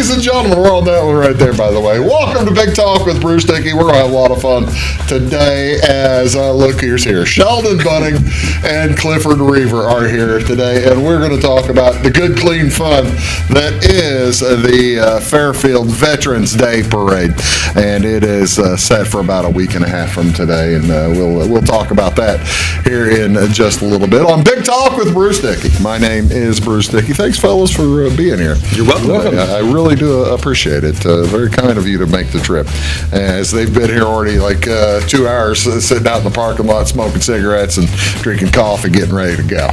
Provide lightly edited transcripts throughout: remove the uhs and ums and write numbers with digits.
Ladies and gentlemen, we're on that one right there, by the way. Welcome to Big Talk with Bruce Dickey. We're going to have a lot of fun today as, look, here's here. Sheldon, Bunting, and Clifford, Reever are here today, and we're going to talk about the good, clean fun that is the Fairfield Veterans Day Parade. And it is set for about a week and a half from today, and we'll talk about that here in just a little bit on Big Talk with Bruce Dickey. My name is Bruce Dickey. Thanks, fellas, for being here. You're welcome. I really do appreciate it. Very kind of you to make the trip. As they've been here already like 2 hours sitting out in the parking lot smoking cigarettes and drinking coffee, getting ready to go.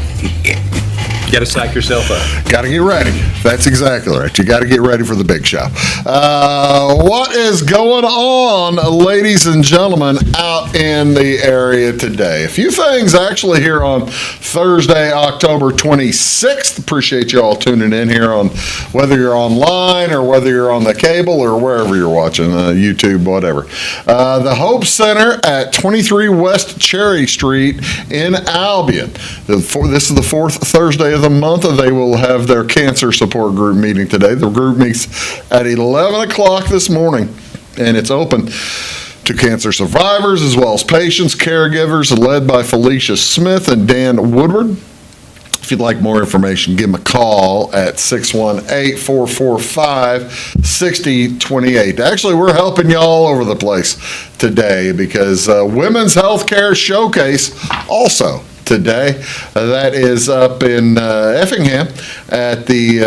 You got to psych yourself up. Got to get ready. That's exactly right. You got to get ready for the big show. What is going on, ladies and gentlemen, out in the area today? A few things actually here on Thursday, October 26th. Appreciate you all tuning in here on whether you're online or whether you're on the cable or wherever you're watching, YouTube, whatever. The Hope Center at 23 West Cherry Street in Albion. This is the fourth Thursday of the month. They will have their cancer support group meeting today. The group meets at 11 o'clock this morning, and it's open to cancer survivors as well as patients, caregivers, led by Felicia Smith and Dan Woodward. If you'd like more information, give them a call at 618-445-6028. Actually, we're helping you all over the place today because Women's Healthcare Showcase also today. That is up in Effingham at the,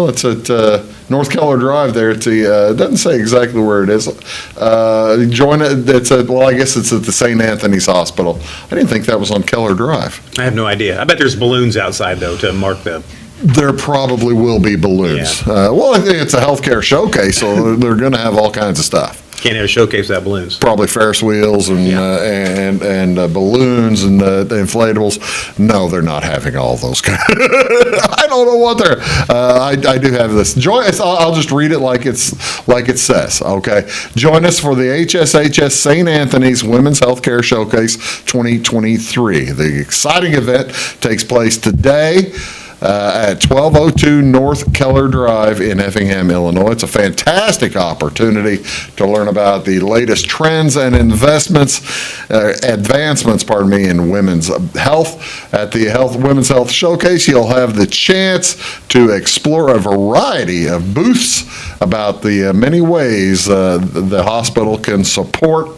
it's at North Keller Drive there. It's the, it doesn't say exactly where it is. Join it. It's at, well, I guess it's at the St. Anthony's Hospital. I didn't think that was on Keller Drive. I have no idea. I bet there's balloons outside, though, to mark the... There probably will be balloons. Yeah. Well, I think it's a healthcare showcase, so they're going to have all kinds of stuff. Can't have a showcase without balloons. Probably Ferris wheels and balloons and inflatables. No, they're not having all those kind. I don't know what they're. I do have this. Join us. I'll just read it like it says. Okay. Join us for the HSHS St. Anthony's Women's Healthcare Showcase 2023. The exciting event takes place today. At 1202 North Keller Drive in Effingham, Illinois. It's a fantastic opportunity to learn about the latest trends and advancements, in women's health. At the Women's Health Showcase, you'll have the chance to explore a variety of booths about the many ways the hospital can support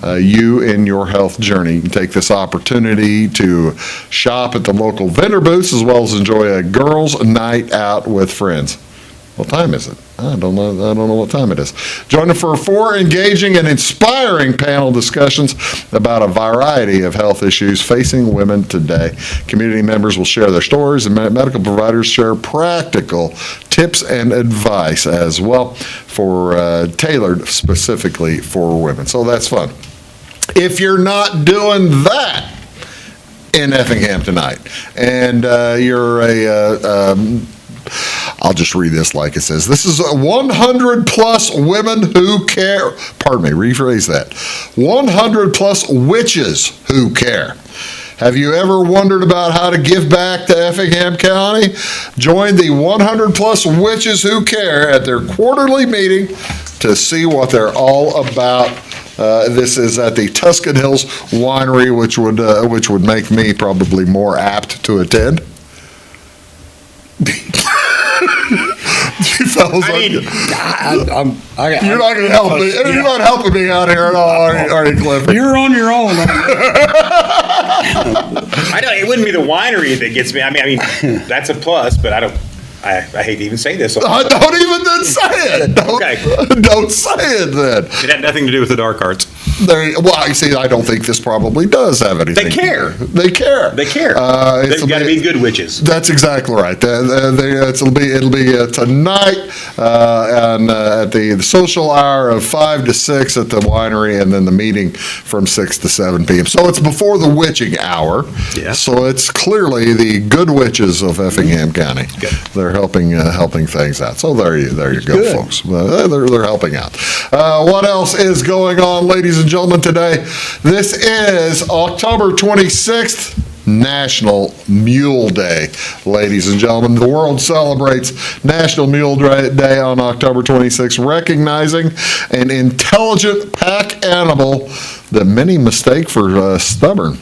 you in your health journey. You can take this opportunity to shop at the local vendor booths as well as enjoy a girls' night out with friends. What time is it? I don't know what time it is. Join us for 4 engaging and inspiring panel discussions about a variety of health issues facing women today. Community members will share their stories, and medical providers share practical tips and advice as well, for tailored specifically for women. So that's fun. If you're not doing that in Effingham tonight, and you're I'll just read this like it says. This is 100 plus women who care. Pardon me, rephrase that. 100 plus witches who care. Have you ever wondered about how to give back to Effingham County? Join the 100 plus witches who care at their quarterly meeting to see what they're all about. This is at the Tuscan Hills Winery, which would make me probably more apt to attend. You fellas, you're not going to help me. You're not helping me out here at all, are you, Clifford? You're on your own. It wouldn't be the winery that gets me. I mean, that's a plus, but I hate to even say this. Don't even then say it. Don't say it then. It had nothing to do with the dark arts. Well, you see, I don't think this probably does have anything. They care. They care. They've got to be good witches. That's exactly right. It'll be tonight and at the social hour of 5 to 6 at the winery, and then the meeting from 6 to 7 p.m. So it's before the witching hour. Yeah. So it's clearly the good witches of Effingham County. Good. They're helping things out. So there you go, good. folks. They're helping out. What else is going on, ladies and gentlemen, today? This is October 26th. National Mule Day, ladies and gentlemen. The world celebrates National Mule Day on October 26, recognizing an intelligent pack animal that many mistake for stubborn.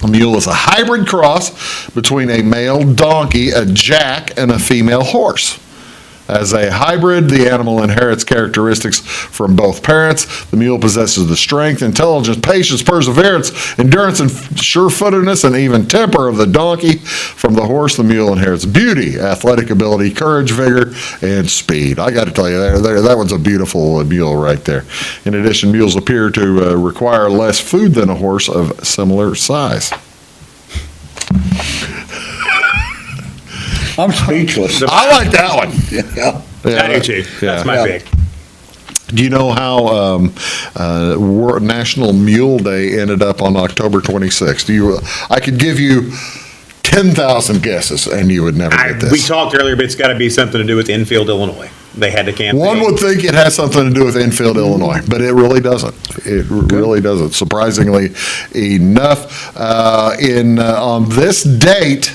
A mule is a hybrid cross between a male donkey, a jack, and a female horse. As a hybrid, the animal inherits characteristics from both parents. The mule possesses the strength, intelligence, patience, perseverance, endurance, and sure-footedness, and even temper of the donkey. From the horse, the mule inherits beauty, athletic ability, courage, vigor, and speed. I got to tell you, that one's a beautiful mule right there. In addition, mules appear to require less food than a horse of similar size. I'm speechless. I like that one. Yeah. I do too. That's my pick. Do you know how National Mule Day ended up on October 26th? I could give you 10,000 guesses, and you would never get this. We talked earlier, but it's got to be something to do with Enfield, Illinois. They had the campaign. One would think it has something to do with Enfield, Illinois, but it really doesn't. It really doesn't. Surprisingly enough, on this date,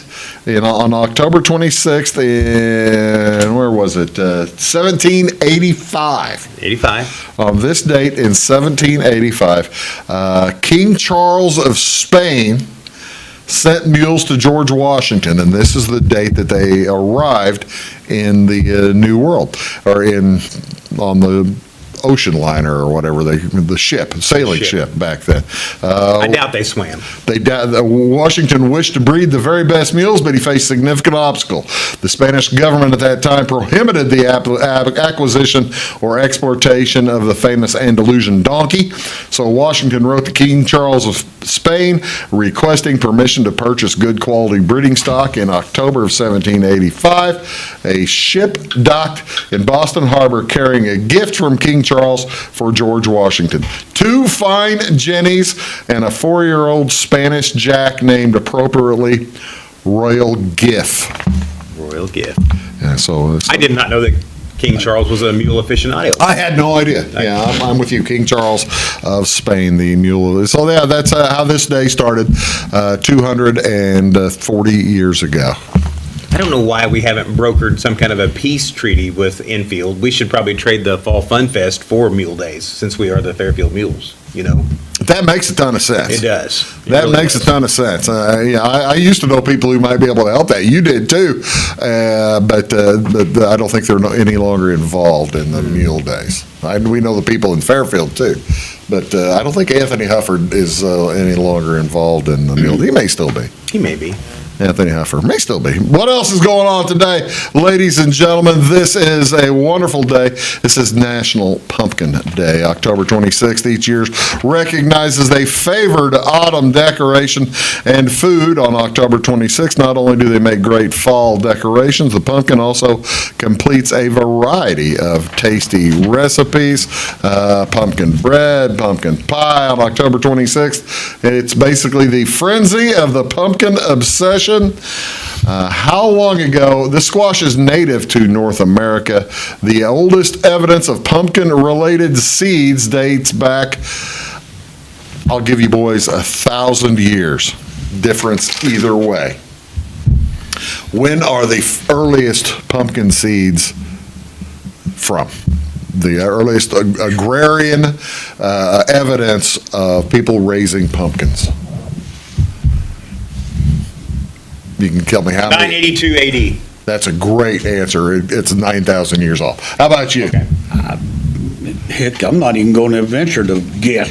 on October 26th, in, where was it? 1785. 85. On this date in 1785, King Charles of Spain sent mules to George Washington, and this is the date that they arrived in the New World, or on the ocean liner or whatever, the sailing ship back then. I doubt they swam. Washington wished to breed the very best mules, but he faced significant obstacle. The Spanish government at that time prohibited the acquisition or exportation of the famous Andalusian donkey. So Washington wrote to King Charles of Spain requesting permission to purchase good quality breeding stock. In October of 1785, a ship docked in Boston Harbor carrying a gift from King Charles for George Washington. 2 fine jennies and a 4-year-old Spanish jack named appropriately Royal Gift. Royal Gift. Yeah, so I did not know that King Charles was a mule aficionado. I had no idea. Yeah, I'm with you. King Charles of Spain, the mule. So yeah, that's how this day started 240 years ago. I don't know why we haven't brokered some kind of a peace treaty with Enfield. We should probably trade the Fall Fun Fest for Mule Days, since we are the Fairfield Mules, That makes a ton of sense. It does. That makes a ton of sense. I used to know people who might be able to help that. You did too, but I don't think they're any longer involved in the Mule Days. We know the people in Fairfield too, but I don't think Anthony Hufford is any longer involved in the Mule. He may still be. He may be. Anthony Huffer may still be. What else is going on today? Ladies and gentlemen, this is a wonderful day. This is National Pumpkin Day. October 26th each year recognizes a favored autumn decoration and food. On October 26th, not only do they make great fall decorations, the pumpkin also completes a variety of tasty recipes. Pumpkin bread, pumpkin pie on October 26th. It's basically the frenzy of the pumpkin obsession. How long ago? This squash is native to North America. The oldest evidence of pumpkin-related seeds dates back, I'll give you boys, 1,000 years. Difference either way. When are the earliest pumpkin seeds from? The earliest agrarian evidence of people raising pumpkins. You can tell me how many. 982 AD. That's a great answer. It's 9,000 years old. How about you? Okay. Heck, I'm not even going to venture to guess.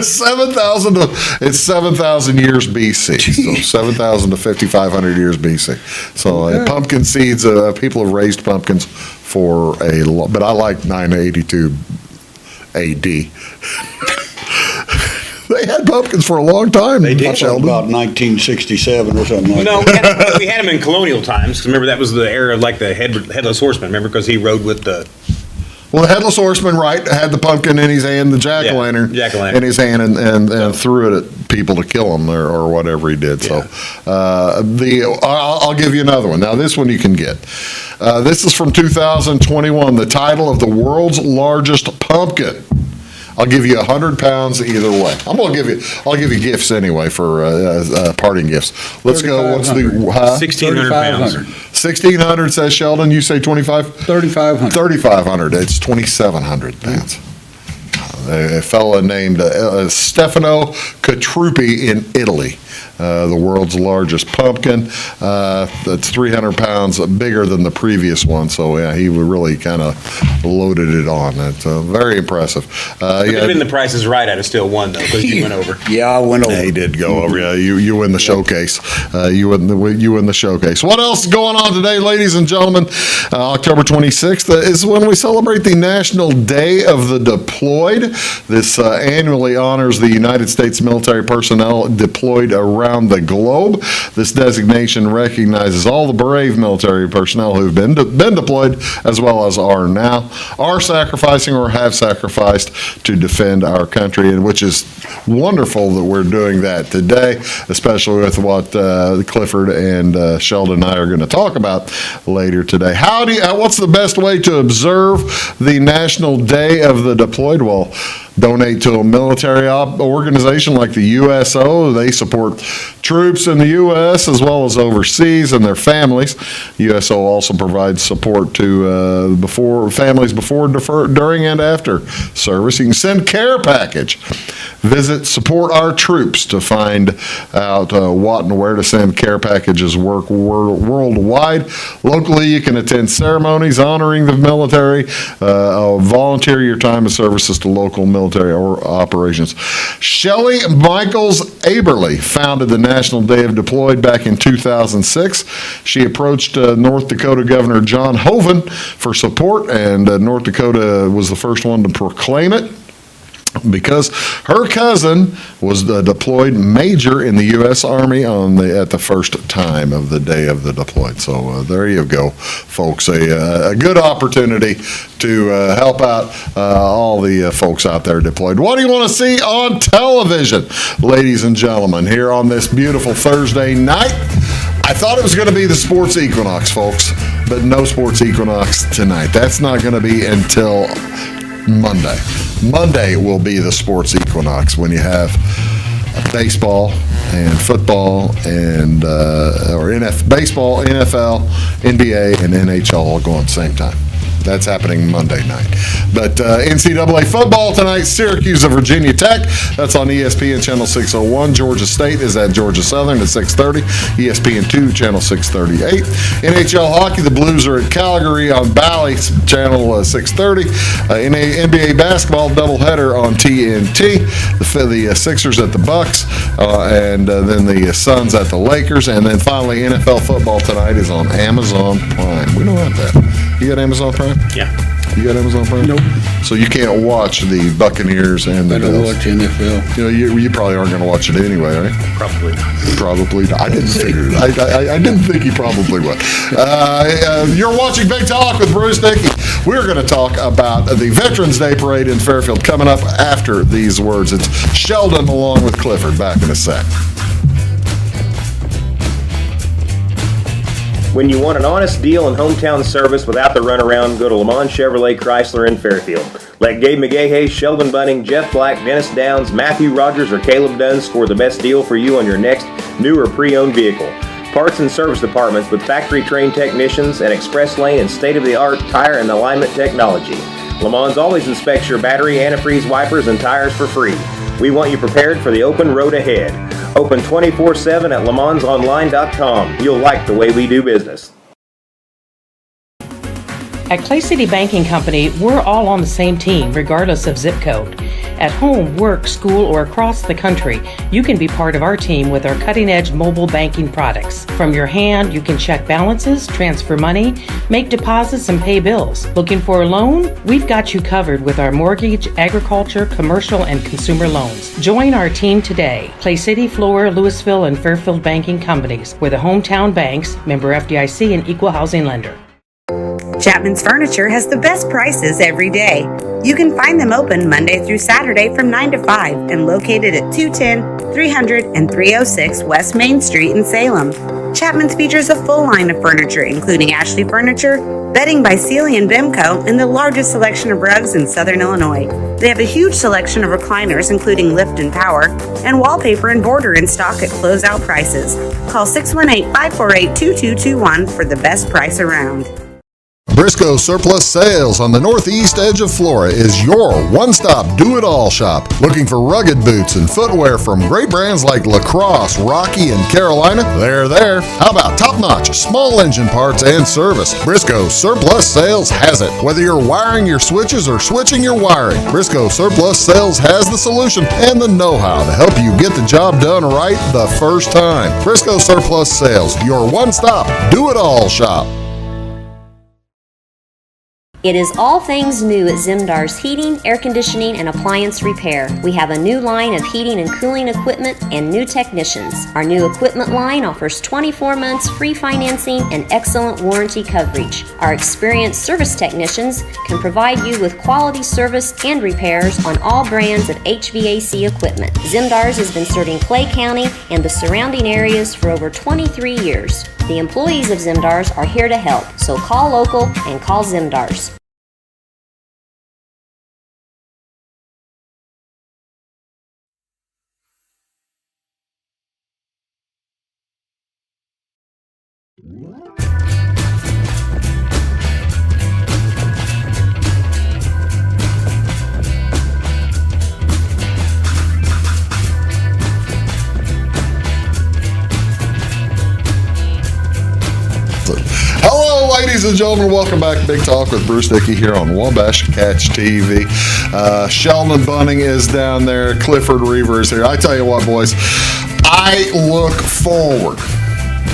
7,000 it's 7,000 years BC. So 7,000 to 5,500 years BC. So pumpkin seeds, people have raised pumpkins for but I like 982 AD. They had pumpkins for a long time. They did. Sheldon. About 1967 or something like No, that. we had him in colonial times. 'Cause remember, that was the era of like the headless horseman. Remember, because he rode with the. Well, the headless horseman, right, had the pumpkin in his hand, the jack-o'-lantern in his hand, and threw it at people to kill them or whatever he did. Yeah. So I'll give you another one. Now, this one you can get. This is from 2021, the title of the world's largest pumpkin. I'll give you 100 pounds either way. I'll give you gifts anyway for parting gifts. Let's go. What's the 1,600 pounds. 1,600 says Sheldon. You say 25? 3,500. 3,500. It's 2,700 pounds. A fella named Stefano Catruppi in Italy, the world's largest pumpkin. That's 300 pounds bigger than the previous one. So yeah, he really kind of loaded it on. It's very impressive. Could have been the Price is Right. I'd have still won though because you went over. Yeah, I went over. He did go over. Yeah, you win the showcase. You win the showcase. What else is going on today, ladies and gentlemen? October 26th is when we celebrate the National Day of the Deployed. This annually honors the United States military personnel deployed around the globe. This designation recognizes all the brave military personnel who've been deployed, as well as are now, are sacrificing or have sacrificed to defend our country, and which is wonderful that we're doing that today, especially with what Clifford and Sheldon and I are going to talk about later today. What's the best way to observe the National Day of the Deployed? Well, donate to a military organization like the USO. They support troops in the U.S. as well as overseas and their families. USO also provides support to families before, during, and after service. You can send care package. Visit Support Our Troops to find out what and where to send care packages worldwide. Locally, you can attend ceremonies honoring the military, volunteer your time and services to local military operations. Shelley Michaels Aberly founded the National Day of Deployed back in 2006. She approached North Dakota Governor John Hoeven for support, and North Dakota was the first one to proclaim it, because her cousin was the deployed major in the U.S. Army at the first time of the Day of the Deployed. So there you go, folks. A good opportunity to help out all the folks out there deployed. What do you want to see on television, ladies and gentlemen, here on this beautiful Thursday night? I thought it was going to be the sports equinox, folks, but no sports equinox tonight. That's not going to be until Monday. Monday will be the sports equinox when you have baseball and football and baseball, NFL, NBA, and NHL all going at the same time. That's happening Monday night. But NCAA football tonight, Syracuse of Virginia Tech. That's on ESPN Channel 601. Georgia State is at Georgia Southern at 6:30. ESPN2 Channel 638. NHL hockey, the Blues are at Calgary on Bally Channel 6:30. NBA basketball doubleheader on TNT. The Sixers at the Bucks, and then the Suns at the Lakers. And then finally, NFL football tonight is on Amazon Prime. We don't have that. You got Amazon Prime? Yeah. You got Amazon Prime? Nope. So you can't watch the Buccaneers and the I don't Bills. watch NFL. You know, you probably aren't going to watch it anyway, right? Probably not. Probably not. I didn't figure it. I didn't think you probably would. You're watching Big Talk with Bruce Dickey. We're going to talk about the Veterans Day Parade in Fairfield coming up after these words. It's Sheldon along with Clifford. Back in a sec. When you want an honest deal and hometown service without the runaround, go to Le Mans Chevrolet Chrysler in Fairfield. Let Gabe McGahey, Sheldon Bunting, Jeff Black, Dennis Downs, Matthew Rogers, or Caleb Dunn score the best deal for you on your next new or pre-owned vehicle. Parts and service departments with factory-trained technicians and express lane and state-of-the-art tire and alignment technology. Le Mans always inspects your battery, antifreeze, wipers, and tires for free. We want you prepared for the open road ahead. Open 24/7 at lemansonline.com. You'll like the way we do business. At Clay City Banking Company, we're all on the same team, regardless of zip code. At home, work, school, or across the country, you can be part of our team with our cutting-edge mobile banking products. From your hand, you can check balances, transfer money, make deposits, and pay bills. Looking for a loan? We've got you covered with our mortgage, agriculture, commercial, and consumer loans. Join our team today. Clay City, Flora, Louisville, and Fairfield Banking Companies. We're the hometown banks, member FDIC, and equal housing lender. Chapman's Furniture has the best prices every day. You can find them open Monday through Saturday from 9 to 5 and located at 210, 300, and 306 West Main Street in Salem. Chapman's features a full line of furniture, including Ashley Furniture, bedding by Sealy and Bimco, and the largest selection of rugs in Southern Illinois. They have a huge selection of recliners, including lift and power, and wallpaper and border in stock at closeout prices. Call 618-548-2221 for the best price around. Briscoe Surplus Sales on the northeast edge of Flora is your one-stop do-it-all shop. Looking for rugged boots and footwear from great brands like Lacrosse, Rocky, and Carolina? They're there. How about top-notch small engine parts and service? Briscoe Surplus Sales has it. Whether you're wiring your switches or switching your wiring, Briscoe Surplus Sales has the solution and the know-how to help you get the job done right the first time. Briscoe Surplus Sales, your one-stop do-it-all shop. It is all things new at Zimdar's Heating, Air Conditioning, and Appliance Repair. We have a new line of heating and cooling equipment and new technicians. Our new equipment line offers 24 months free financing and excellent warranty coverage. Our experienced service technicians can provide you with quality service and repairs on all brands of HVAC equipment. Zimdar's has been serving Clay County and the surrounding areas for over 23 years. The employees of Zimdar's are here to help, so call local and call Zimdar's. Hello, ladies and gentlemen. Welcome back to Big Talk with Bruce Dickey here on Wabash Catch TV. Sheldon Bunting is down there. Clifford Reever is here. I tell you what, boys, I look forward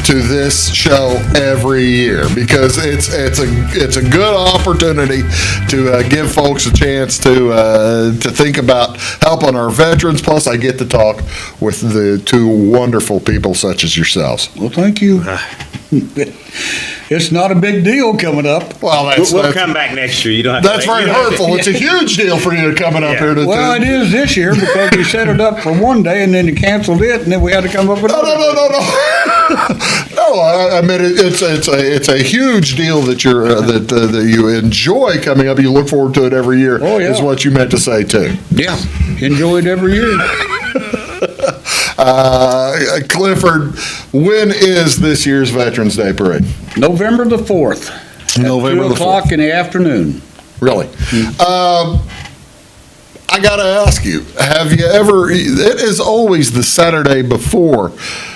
to this show every year because it's a good opportunity to give folks a chance to think about helping our veterans. Plus, I get to talk with the two wonderful people such as yourselves. Well, thank you. It's not a big deal coming up. Well, We'll come back next year. You don't have that's to. very hurtful. It's a huge deal for you coming up here to. Well, it is this year because we set it up for one day and then you canceled it and then we had to come up with No. No, I mean it's a huge deal that that you enjoy coming up. You look forward to it every year. Oh, yeah. Is what you meant to say too. Yeah, enjoy it every year. Clifford, when is this year's Veterans Day Parade? November the 4th. November at the 2 o'clock 4th. in the afternoon. Really? I got to ask you, have you ever, it is always the Saturday before.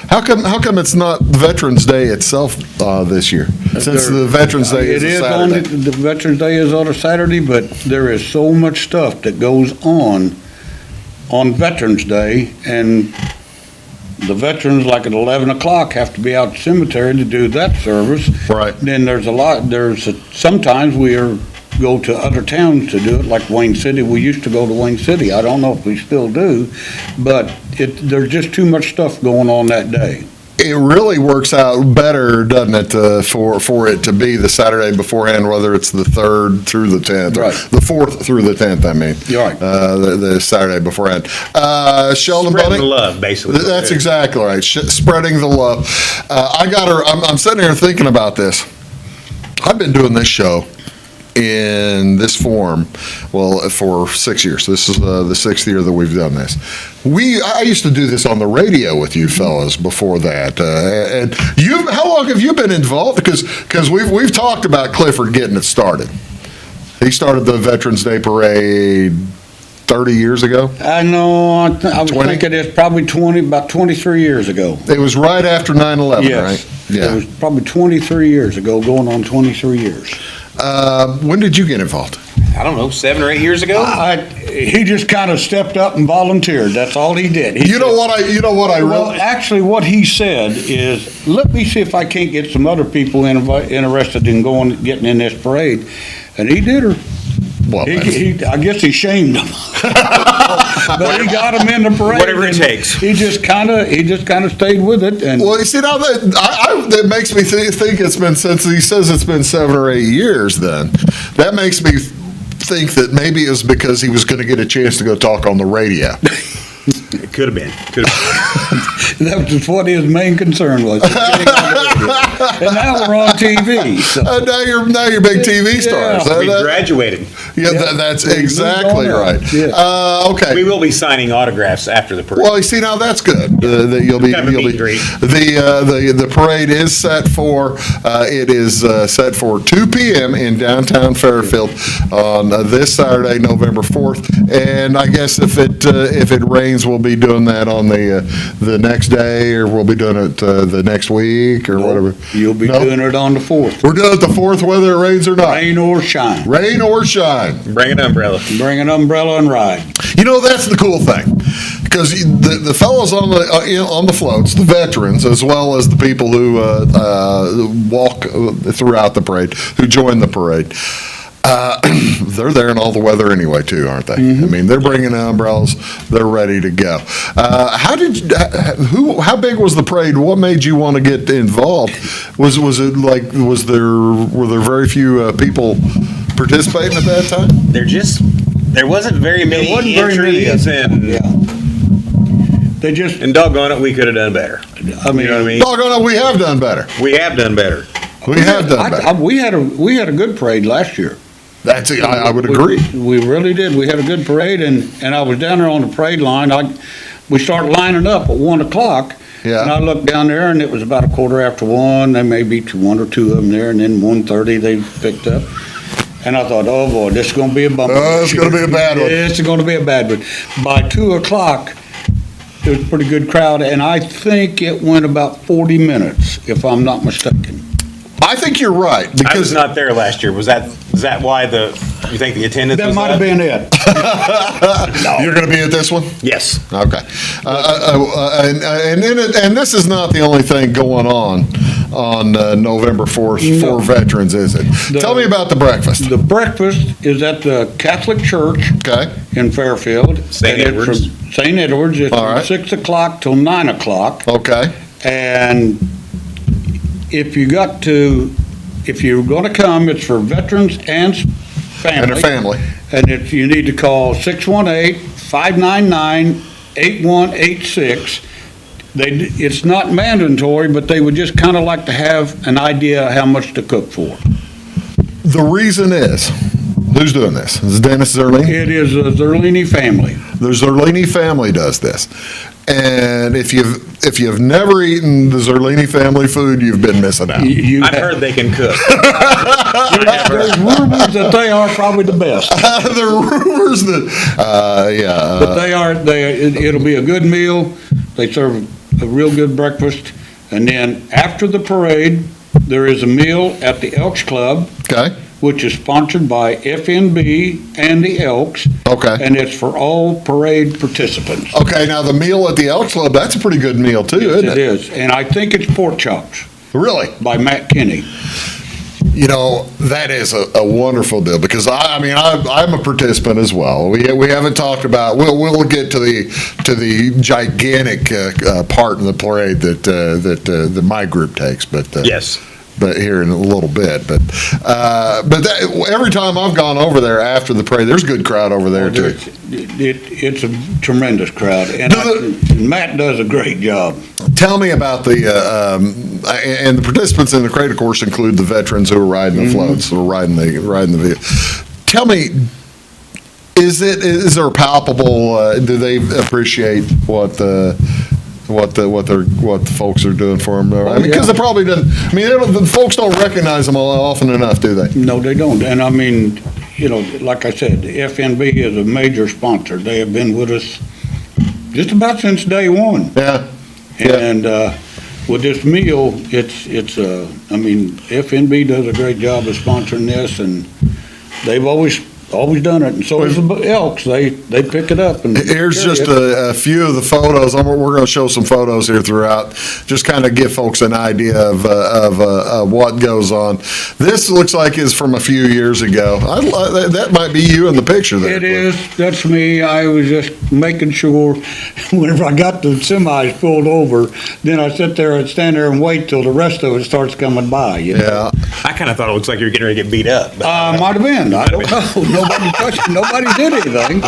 How come it's not Veterans Day itself this year? Since the Veterans Day is a Saturday. The Veterans Day is on a Saturday, but there is so much stuff that goes on Veterans Day, and the veterans, like at 11 o'clock, have to be out at the cemetery to do that service. Right. Then sometimes we go to other towns to do it, like Wayne City. We used to go to Wayne City. I don't know if we still do, but there's just too much stuff going on that day. It really works out better, doesn't it, for it to be the Saturday beforehand, whether it's the 3rd through the 10th, Right. or the 4th through the 10th, I mean. You're right. The Saturday beforehand. Sheldon Spreading Bunting? the love, basically. That's exactly right, spreading the love. I'm sitting here thinking about this. I've been doing this show in this form, for 6 years. This is the 6th year that we've done this. I used to do this on the radio with you fellas before that. And how long have you been involved? Because we've talked about Clifford getting it started. He started the Veterans Day Parade 30 years ago. I know, I was 20? thinking it's probably about 23 years ago. It was right after 9/11, Yes. right? It was probably 23 years ago, going on 23 years. When did you get involved? I don't know, 7 or 8 years ago? He just kind of stepped up and volunteered. That's all he did. You know what I Well, really. actually, what he said is, let me see if I can't get some other people interested in getting in this parade. And he did her. Well, I guess he shamed them. But he got them in the parade. Whatever it and takes. He just kind of stayed with it. And Well, you see, now that makes me think it's been, since he says it's been 7 or 8 years, then that makes me think that maybe it's because he was going to get a chance to go talk on the radio. It could have been. That was what his main concern was. And now we're on TV. So. Now you're big TV stars. Yeah. We graduated. That's exactly right. Yeah. Okay. We will be signing autographs after the parade. Well, you see, now that's good. That you'll be. Kind of a You'll meet be. and greet. The parade is set for. It is set for 2 p.m. in downtown Fairfield on this Saturday, November 4th. And I guess if it rains, we'll be doing that on the next day, or we'll be doing it the next week, or whatever. You'll be doing it on the 4th. We're doing it the 4th, whether it rains or not. Rain or shine. Rain or shine. Bring an umbrella. Bring an umbrella and ride. You know, that's the cool thing, because the fellows on the floats, the veterans, as well as the people who walk throughout the parade, who join the parade, they're there in all the weather anyway, too, aren't they? I mean, they're bringing umbrellas. They're ready to go. How big was the parade? What made you want to get involved? Was it like, were there very few people participating at that time? There wasn't very many wasn't very many entries, of them. and doggone it, we could have done better. I mean, You know what I mean? Doggone it, we have done better. We have done better. We have done better. we had a good parade last year. I would agree. We really did. We had a good parade, and I was down there on the parade line. We started lining up at 1 o'clock. Yeah. And I looked down there, and it was about 1:15. There may be one or two of them there, and then 1:30 they picked up. And I thought, oh boy, this is going to be a bumper. Oh, it's going to be a bad one. It's going to be a bad one. By 2 o'clock, it was a pretty good crowd, and I think it went about 40 minutes, if I'm not mistaken. I think you're right, I was because not there last year. Was that why you think the attendance That was might have up? been it. you're going to be at this one? Yes. Okay. And this is not the only thing going on November 4th for veterans, is it? Tell me about the breakfast. The breakfast is at the Catholic Church Okay. in Fairfield. St. And it's Edward's. from St. Edward's. It's All right. from 6 o'clock till 9 o'clock. Okay. And if you're going to come, it's for veterans and family. And a family. And you need to call 618-599-8186. It's not mandatory, but they would just kind of like to have an idea how much to cook for. The reason is, who's doing this? Is it Dennis Zerlini? It is the Zerlini family. The Zerlini family does this. And if you've never eaten the Zerlini family food, you've been missing out. I've heard they can cook. There's rumors that they are probably the best. The rumors that, But it'll be a good meal. They serve a real good breakfast. And then after the parade, there is a meal at the Elks Club, okay, which is sponsored by FNB and the Elks. okay. And it's for all parade participants. Okay, now the meal at the Elks Club, that's a pretty good meal too, isn't It is. And I think it's pork chops Really? by Matt Kinney. You know, that is a wonderful deal, because I'm a participant as well. We haven't talked about, we'll get to the gigantic part in the parade that my group takes, but Yes. but here in a little bit. But every time I've gone over there after the parade, there's a good crowd over there too. It's a tremendous crowd, and Matt does a great job. Tell me about and the participants in the parade, of course, include the veterans who are riding the floats, who are riding the vehicle. Tell me, is there a palpable? Do they appreciate what the folks are doing for them? I mean, because they probably didn't. I mean, the folks don't recognize them often enough, do they? No, they don't. And I mean, like I said, the FNB is a major sponsor. They have been with us just about since day one. Yeah. Yeah. And with this meal, FNB does a great job of sponsoring this, and they've always done it. And so does the Elks. They pick it up. And Here's carry just it. a few of the photos. We're going to show some photos here throughout, just kind of give folks an idea of what goes on. This looks like is from a few years ago. That might be you in the picture there. It is. That's me. I was just making sure whenever I got the semis pulled over, then I sit there and stand there and wait till the rest of it starts coming by. Yeah. I kind of thought it looks like you were getting ready to get beat up. But Might have been. I don't know. Nobody touched, nobody did anything.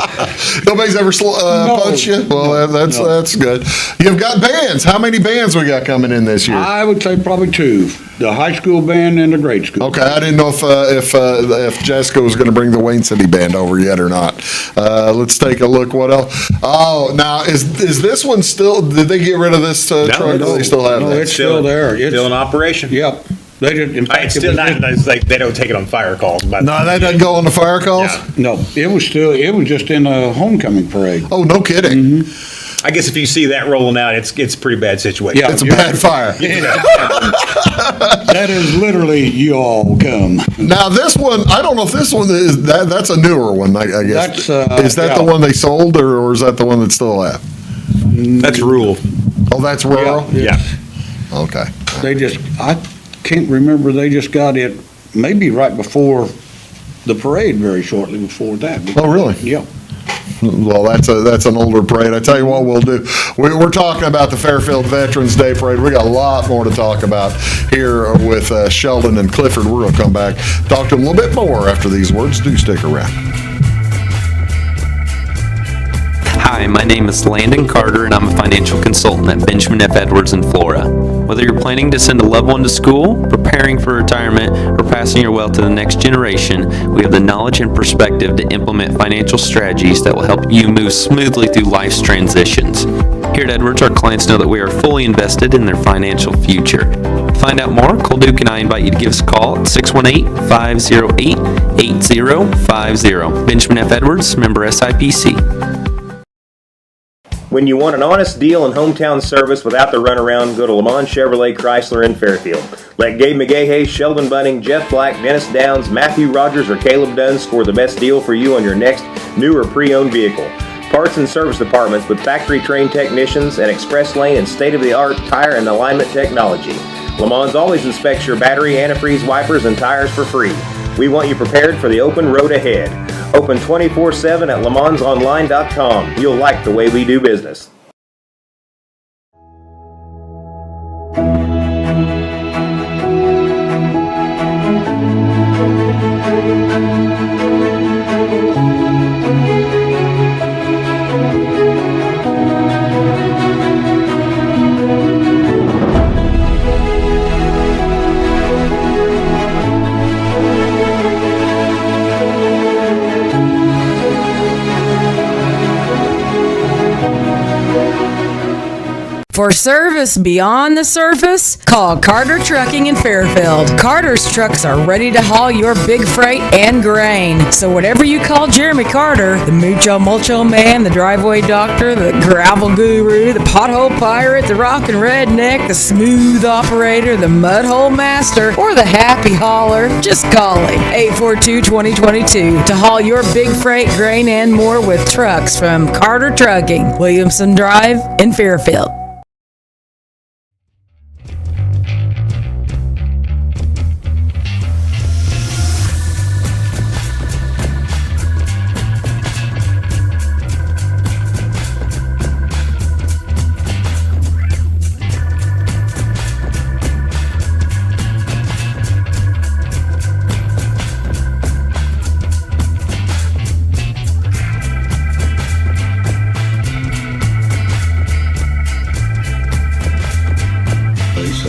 Nobody's ever punched you? Well, that's good. You've got bands. How many bands we got coming in this year? I would say probably two, the high school band and the grade school. Okay, I didn't know if Jessica was going to bring the Wayne City band over yet or not. Let's take a look. What else? Oh, now is this one still? Did they get rid of this truck? Or do they still have No, that? it's still there. It's Still in operation. Yep. They did, in fact, It's it still was not, just- it's like, they don't take it on fire calls, but. No, that doesn't go on the fire calls. Yeah. no, it was just in a homecoming parade. Oh, no kidding. I guess if you see that rolling out, it's a pretty bad situation. Yeah. It's a bad fire. That is literally you all come. Now this one, I don't know if this one is that's a newer one. I guess. Is that the yeah. one they sold, or is that the one that's still alive? That's rural. Oh, that's rural. Yeah. Okay. I can't remember, they just got it maybe right before the parade, very shortly before that. Oh, really? Yeah. Well, that's an older parade. I tell you what we'll do. We're talking about the Fairfield Veterans Day Parade. We got a lot more to talk about here with Sheldon and Clifford. We're going to come back, talk to them a little bit more after these words. Do stick around. Hi, my name is Landon Carter, and I'm a financial consultant at Benjamin F. Edwards in Florida. Whether you're planning to send a loved one to school, preparing for retirement, or passing your wealth to the next generation, we have the knowledge and perspective to implement financial strategies that will help you move smoothly through life's transitions. Here at Edwards, our clients know that we are fully invested in their financial future. To find out more, Cole Duke and I invite you to give us a call at 618-508-8050. Benjamin F. Edwards, member SIPC. When you want an honest deal and hometown service without the runaround, go to Lamont Chevrolet Chrysler in Fairfield. Let Gabe McGahey, Sheldon Bunting, Jeff Black, Dennis Downs, Matthew Rogers, or Caleb Dunn score the best deal for you on your next new or pre-owned vehicle. Parts and service departments with factory-trained technicians and express lane and state-of-the-art tire and alignment technology. Lamont always inspects your battery, antifreeze, wipers, and tires for free. We want you prepared for the open road ahead. Open 24/7 at LeMansOnline.com. You'll like the way we do business. For service beyond the surface, call Carter Trucking in Fairfield. Carter's trucks are ready to haul your big freight and grain. So whatever you call Jeremy Carter, the Mucho Mulcho Man, the driveway doctor, the gravel guru, the pothole pirate, the rockin' redneck, the smooth operator, the mudhole master, or the happy hauler, just call him. 842-2022 to haul your big freight, grain, and more with trucks from Carter Trucking, Williamson Drive in Fairfield.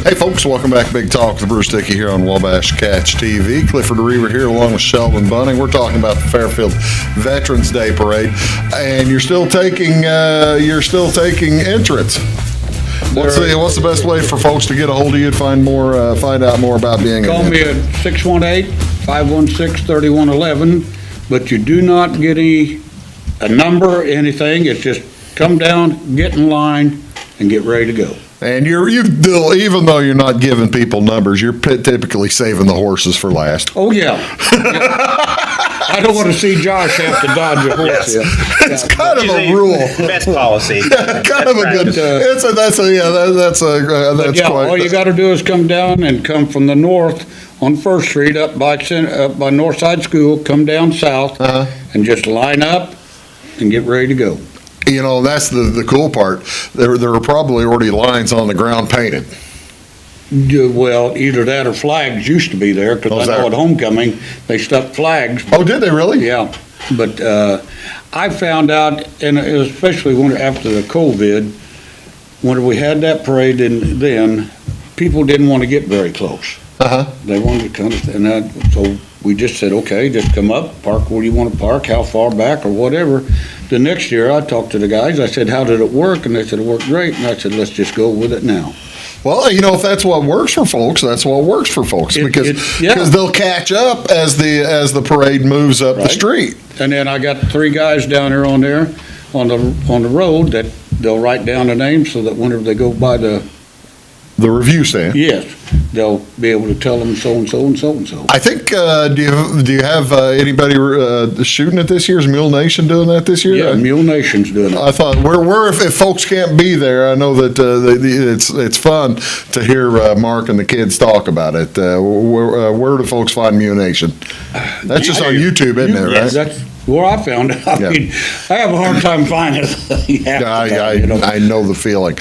Hey folks, welcome back to Big Talk with Bruce Dickey here on Wabash Catch TV. Clifford Reever here along with Sheldon Bunting. We're talking about the Fairfield Veterans Day Parade, and you're still taking entrance. What's the best way for folks to get a hold of you to find out more about being Call an me at 618-516-3111, but you do not get a number, anything. It's just come down, get in line, and get ready to go. And even though you're not giving people numbers, you're typically saving the horses for last. Oh, yeah. I don't want to see Josh have to dodge a horse. Yes. It's kind of a rule. Best policy. Kind of a good. That's quite. All you got to do is come down and come from the north on First Street up by Northside School. Come down south and just line up and get ready to go. You know, that's the cool part. There are probably already lines on the ground painted. Well, either that or flags used to be there, because I know at homecoming, they stuck flags. Oh, did they really? Yeah, but I found out, and especially after the COVID, when we had that parade, then people didn't want to get very close. Uh-huh. They wanted to come, so we just said, okay, just come up, park where you want to park, how far back or whatever. The next year, I talked to the guys, I said, how did it work? And they said, it worked great. And I said, let's just go with it now. Well, if that's what works for folks, that's what works for folks, because they'll catch up as the parade moves up the street. And then I got 3 guys down there on the road that they'll write down the names so that whenever they go by the review stand. Yes, they'll be able to tell them so and so and so and so. I think, do you have anybody shooting it this year? Is Mule Nation doing that this year? Yeah, Mule Nation's doing it. I thought, if folks can't be there, I know that it's fun to hear Mark and the kids talk about it. Where do folks find Mule Nation? That's just on YouTube, isn't it, right? Yes, that's where I found it. I mean, I have a hard time finding it. I know the feeling.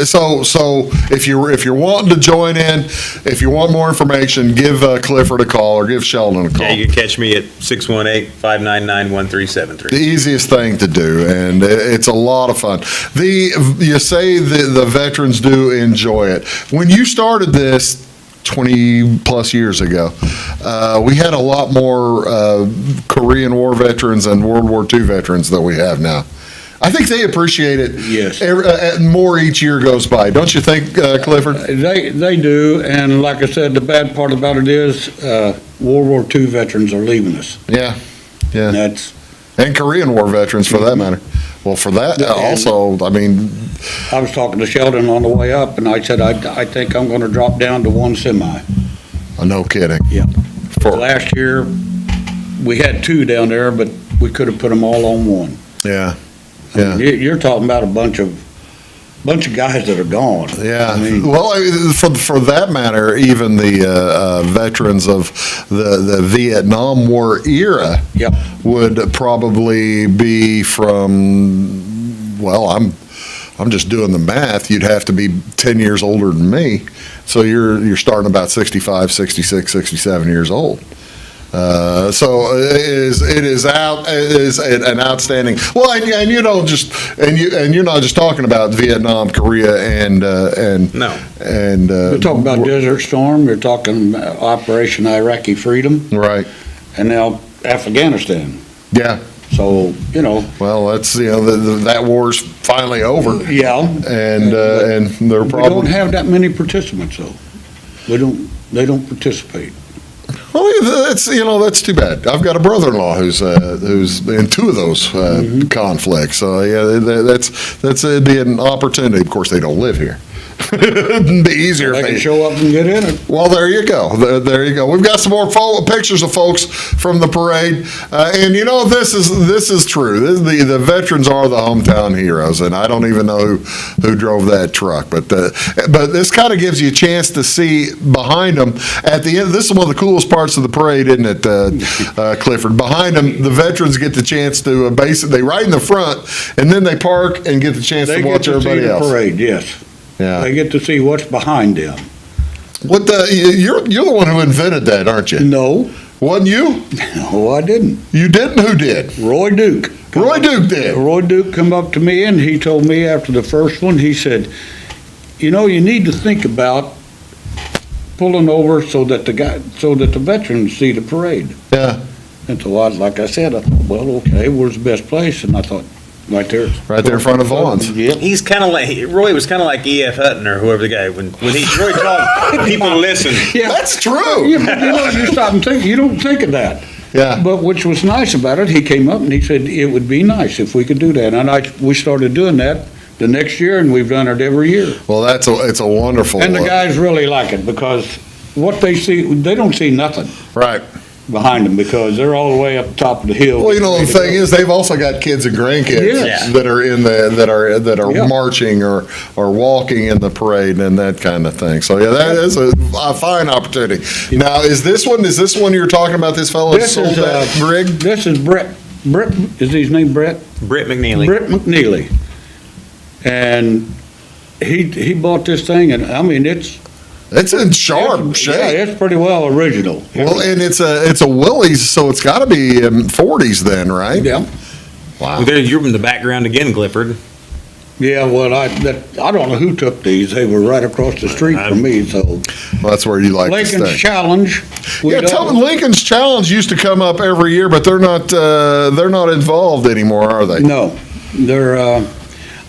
So if you're wanting to join in, if you want more information, give Clifford a call or give Sheldon a call. Yeah, you can catch me at 618-599-1373. The easiest thing to do, and it's a lot of fun. You say the veterans do enjoy it. When you started this 20 plus years ago, we had a lot more Korean War veterans and World War II veterans than we have now. I think they appreciate it. Yes. More each year goes by. Don't you think, Clifford? They do, and like I said, the bad part about it is World War II veterans are leaving us. Yeah. And Korean War veterans, for that matter. Well, for that, also, I mean... I was talking to Sheldon on the way up, and I said, I think I'm going to drop down to 1 semi. No kidding. Yeah. Last year, we had 2 down there, but we could have put them all on 1. Yeah. I mean, you're talking about a bunch of guys that are gone. Yeah. I mean, well, for that matter, even the veterans of the Vietnam War era would probably be from, well, I'm just doing the math. You'd have to be 10 years older than me. So you're starting about 65, 66, 67 years old. So it is an outstanding. Well, and you don't just and you're not just talking about Vietnam, Korea, and no, and you're talking about Desert Storm. You're talking Operation Iraqi Freedom, right? And now Afghanistan. Yeah. So well, that's that war's finally over. Yeah. And they're probably we don't have that many participants though. They don't participate. Well, that's too bad. I've got a brother-in-law who's in 2 of those conflicts. So yeah, that's be an opportunity. Of course, they don't live here. It'd be easier They if can show up and get in it. Well, there you go. There you go. We've got some more pictures of folks from the parade, and this is true. The veterans are the hometown heroes, and I don't even know who drove that truck, but this kind of gives you a chance to see behind them at the end. This is one of the coolest parts of the parade, isn't it, Clifford? Behind them, the veterans get the chance to they ride in the front, and then they park and get the chance to watch everybody else. The parade, yes. Yeah. They get to see what's behind them. You're the one who invented that, aren't you? No. Wasn't you? No, I didn't. You didn't? Who did? Roy Duke. Roy Duke did. Roy Duke come up to me and he told me after the first one, he said, you need to think about pulling over so that the veterans see the parade. Yeah. And so like I said, I thought, well, okay, where's the best place? And I thought, right there in front of Vaughn's. Yeah. He's kind of like Roy was kind of like E.F. Hutton or whoever the guy when Roy talked, people listen. Yeah, that's true. Yeah, but you stop and think. You don't think of that. Yeah. But which was nice about it, he came up and he said it would be nice if we could do that, and we started doing that the next year, and we've done it every year. Well, it's a wonderful. And the guys really like it because what they see, they don't see nothing. Right. Behind them because they're all the way up top of the hill. Well, the thing is, they've also got kids and grandkids that are in that are marching or walking in the parade and that kind of thing. So yeah, that is a fine opportunity. Now, is this one you're talking about? This fellow sold that rig? This is Brett. Is his name Brett? Britt McNeely. Britt McNeely. And he bought this thing, and I mean, it's in sharp shape. Yeah, it's pretty well original. Well, and it's a Willys, so it's got to be 40s then, right? Yeah. Wow. There, you're in the background again, Clifford. Yeah, well, I don't know who took these. They were right across the street from me, so. Well, that's where you like to Lincoln's stay. Challenge. Yeah, tell me, Lincoln's Challenge used to come up every year, but they're not involved anymore, are they? No, they're,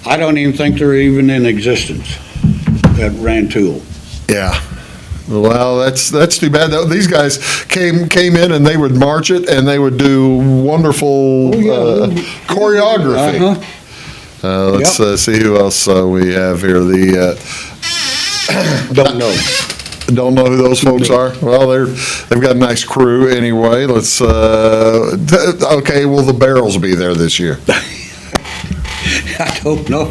I don't even think they're even in existence at Rantoul. Yeah. Well, that's too bad. These guys came in and they would march it and they would do wonderful choreography. Uh-huh. Let's see who else we have here. Don't know who those folks are. Well, they've got a nice crew anyway. Let's okay. Will the Barrels be there this year? I don't know.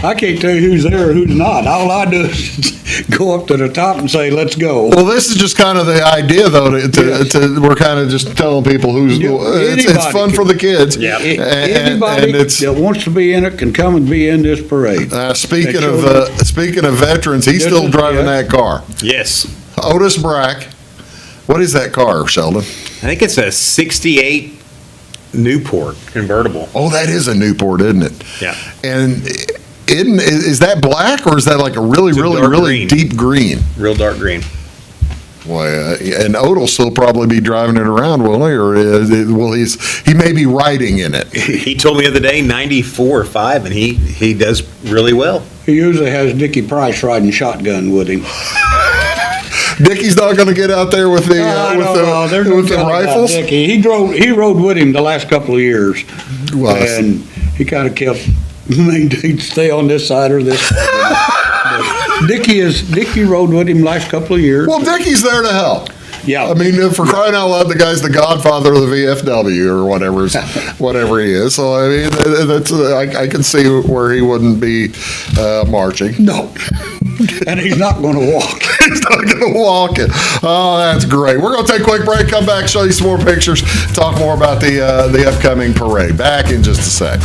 I can't tell you who's there or who's not. All I do is go up to the top and say, "Let's go." Well, this is just kind of the idea, though. We're kind of just telling people who's. It's fun for the kids. Yeah. Anybody that wants to be in it can come and be in this parade. Speaking of veterans, he's still driving that car. Yes. Otis Brack. What is that car, Sheldon? I think it's a 68 Newport convertible. Oh, that is a Newport, isn't it? Yeah. And is that black or is that like a really green. deep green? Real dark green. Boy, and Od'll still probably be driving it around, will he? Or he may be riding in it. He told me the other day 94 or 5, and he does really well. He usually has Dickey Price riding shotgun with him. Dickey's not going to get out there with the rifles. Dickey. He rode with him the last couple of years, and he kind of kept he'd stay on this side or this side. Dickey rode with him last couple of years. Well, Dickey's there to help. Yeah, I mean, for crying out loud, the guy's the godfather of the VFW or whatever he is. So I mean, I can see where he wouldn't be marching. No. And he's not going to walk. He's not going to walk it. Oh, that's great. We're going to take a quick break, come back, show you some more pictures, talk more about the upcoming parade. Back in just a sec.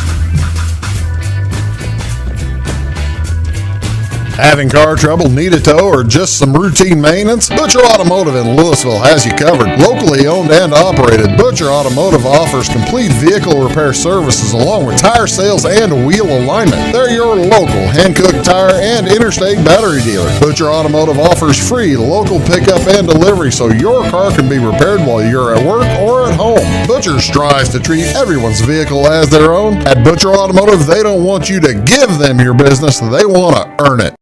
Having car trouble, need a tow, or just some routine maintenance? Butcher Automotive in Louisville has you covered. Locally owned and operated, Butcher Automotive offers complete vehicle repair services along with tire sales and wheel alignment. They're your local hand-cooked tire and interstate battery dealer. Butcher Automotive offers free local pickup and delivery so your car can be repaired while you're at work or at home. Butcher strives to treat everyone's vehicle as their own. At Butcher Automotive, they don't want you to give them your business, they want to earn it.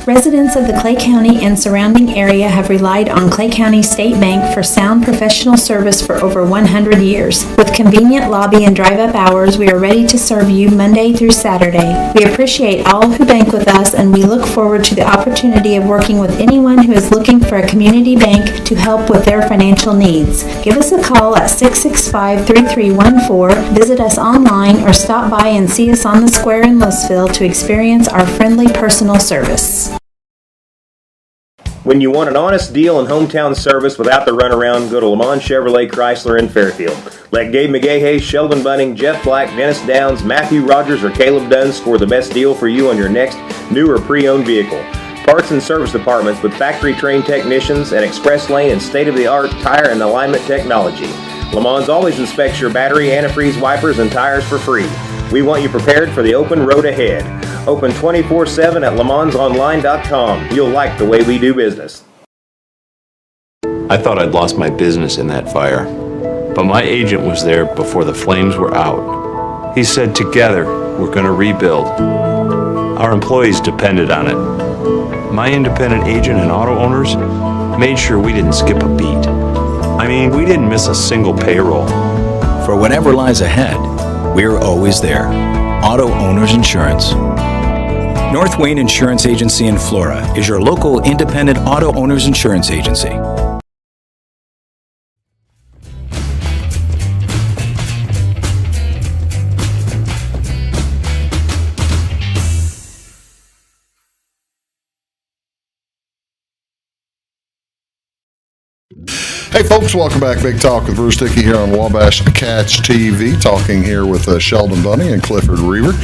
Residents of the Clay County and surrounding area have relied on Clay County State Bank for sound professional service for over 100 years. With convenient lobby and drive-up hours, we are ready to serve you Monday through Saturday. We appreciate all who bank with us, and we look forward to the opportunity of working with anyone who is looking for a community bank to help with their financial needs. Give us a call at 665-3314, visit us online, or stop by and see us on the square in Louisville to experience our friendly personal service. When you want an honest deal and hometown service without the runaround, go to Lamont Chevrolet Chrysler in Fairfield. Let Gabe McGahey, Sheldon Bunting, Jeff Black, Dennis Downs, Matthew Rogers, or Caleb Dunn score the best deal for you on your next new or pre-owned vehicle. Parts and service departments with factory-trained technicians and express lane and state-of-the-art tire and alignment technology. Lamont always inspects your battery, antifreeze, wipers, and tires for free. We want you prepared for the open road ahead. Open 24/7 at LeMansOnline.com. You'll like the way we do business. I thought I'd lost my business in that fire, but my agent was there before the flames were out. He said, together, we're going to rebuild. Our employees depended on it. My independent agent and auto owners made sure we didn't skip a beat. I mean, we didn't miss a single payroll. For whatever lies ahead, we're always there. Auto Owners Insurance. North Wayne Insurance Agency in Flora is your local independent auto owners insurance agency. Hey folks, welcome back. Big Talk with Bruce Dickey here on Wabash Catch TV, talking here with Sheldon Bunting and Clifford Reever.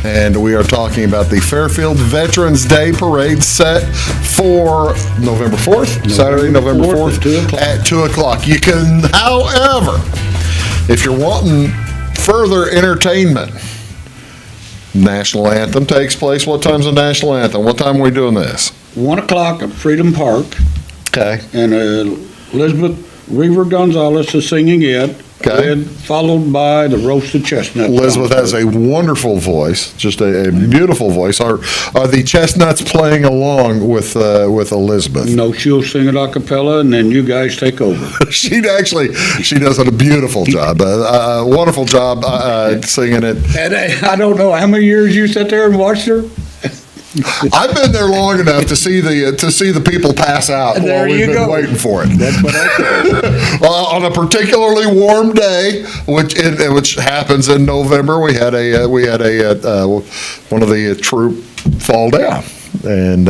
And we are talking about the Fairfield Veterans Day Parade set for November 4th, Saturday, November 4th at 2 o'clock. You can, however, if you're wanting further entertainment, National Anthem takes place. What time's the National Anthem? What time are we doing this? 1 o'clock at Freedom Park. Okay. And Elizabeth Reever Gonzalez is singing it. Okay. And followed by the roasted chestnut. Elizabeth has a wonderful voice, just a beautiful voice. Are the chestnuts playing along with Elizabeth? No, she'll sing it a cappella, and then you guys take over. She does a beautiful job, a wonderful job singing it. And I don't know how many years you sat there and watched her. I've been there long enough to see the people pass out while we've been waiting for it. That's what I said. On a particularly warm day, which happens in November, we had one of the troop fall down, and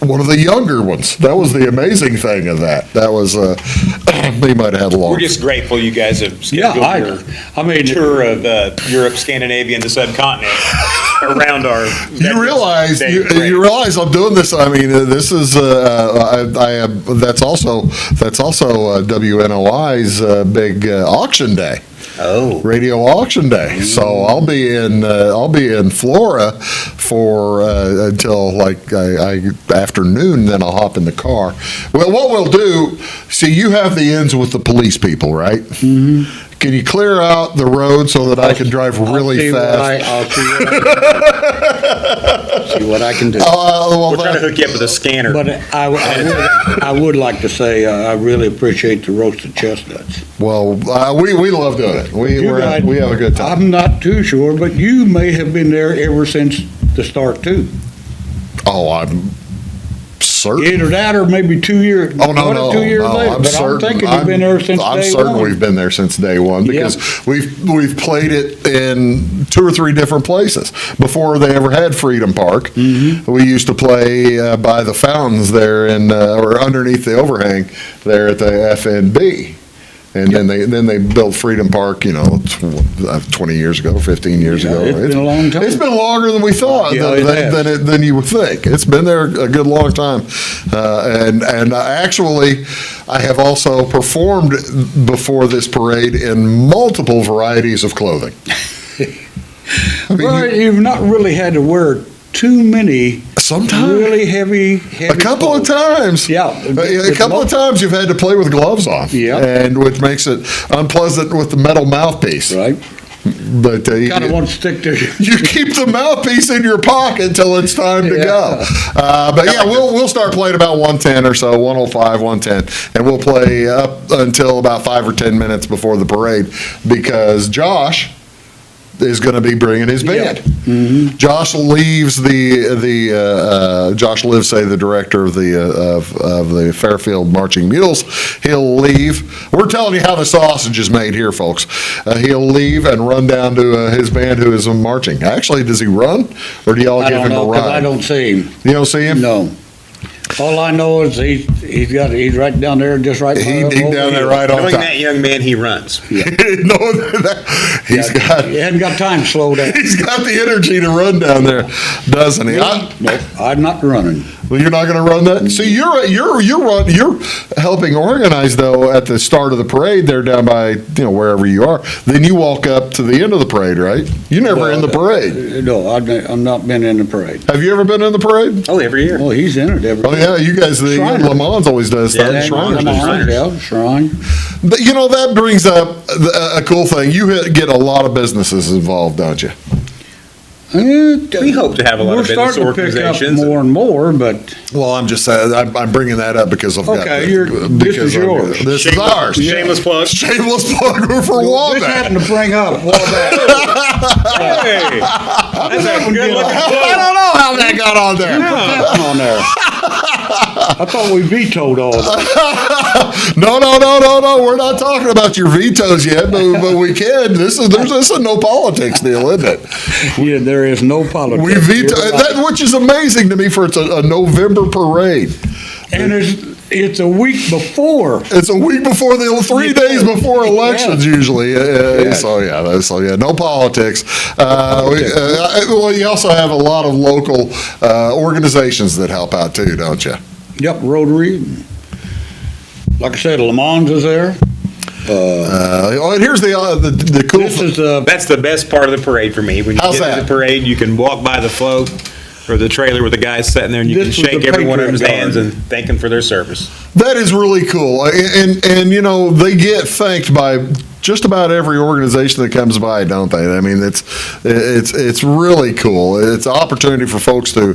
one of the younger ones. That was the amazing thing of that. That was we might have had a long. We're just grateful you guys have scheduled your tour of Europe, Scandinavia, and the subcontinent around our. You realize I'm doing this. I mean, this is that's also WNOI's big auction day. Oh, radio auction day. So I'll be in Florida for until like afternoon. Then I'll hop in the car. Well, what we'll do. See, you have the ends with the police people, right? Mm-hmm. Can you clear out the road so that I can drive really fast? I'll see what I can do. We're trying to hook you up with a scanner. But I would like to say I really appreciate the roasted chestnuts. Well, we love doing it. We have a good time. I'm not too sure, but you may have been there ever since the start too. Oh, I'm certain. Either that or maybe 2 years. Oh, no. 2 years later. I'm but certain. I'm thinking you've been there since day one. I'm certain we've been there since day one because we've played it in 2 or 3 different places. Before they ever had Freedom Park, we used to play by the fountains there or underneath the overhang there at the FNB. And then they built Freedom Park, 20 years ago, 15 years ago. It's been a long time. It's been longer than we thought, than you would think. It's been there a good long time. And actually, I have also performed before this parade in multiple varieties of clothing. You've not really had to wear too many. Sometimes. Really heavy a couple of times. Yeah. A couple of times you've had to play with gloves on. Yeah. And which makes it unpleasant with the metal mouthpiece. Right. But you kind of want to stick to you keep the mouthpiece in your pocket until it's time to go. But yeah, we'll start playing about 110 or so, 105, 110, and we'll play up until about 5 or 10 minutes before the parade because Josh is going to be bringing his band. Mm-hmm. Josh leaves Josh Livesay, the director of the Fairfield Marching Mules. He'll leave. We're telling you how the sausage is made here, folks. He'll leave and run down to his band who is marching. Actually, does he run, or do y'all give him a ride? I don't see him. You don't see him? No. All I know is he's right down there, just right. He's down there right on top. Knowing that young man, he runs. Yeah. He hasn't got time to slow down. He's got the energy to run down there, doesn't he? No, I'm not running. Well, you're not going to run that. See, you're helping organize though at the start of the parade. They're down by wherever you are. Then you walk up to the end of the parade, right? You're never in the parade. No, I've not been in the parade. Have you ever been in the parade? Oh, every year. Well, he's in it every year. Oh yeah, you guys. Le Mans always does that. Shrine. But that brings up a cool thing. You get a lot of businesses involved, don't you? We hope to have a lot of business organizations. We're starting to pick up more and more, but... Well, I'm just saying, I'm bringing that up because I've got... Okay, this is yours. This is ours. Shameless plug. Shameless plug for Wabash. This happened to bring up Wabash. Hey! That's a good looking plug. I don't know how that got on there. On there. I thought we vetoed all that. No. We're not talking about your vetoes yet, but we can. This is a no politics deal, isn't it? Yeah, there is no politics. We veto that, which is amazing to me for it's a November parade. And It's a week before. It's a week before 3 days before elections usually. So yeah, no politics. Well, you also have a lot of local organizations that help out too, don't you? Yep, Rotary. Like I said, Le Mans is there. And here's the cool. That's the best part of the parade for me. When you How's get to that? the parade, you can walk by the float or the trailer with the guys sitting there, and you This can was shake the every one of them's Patriot hands Guard. and thank them for their service. That is really cool, and you know they get thanked by just about every organization that comes by, don't they? I mean, it's really cool. It's an opportunity for folks to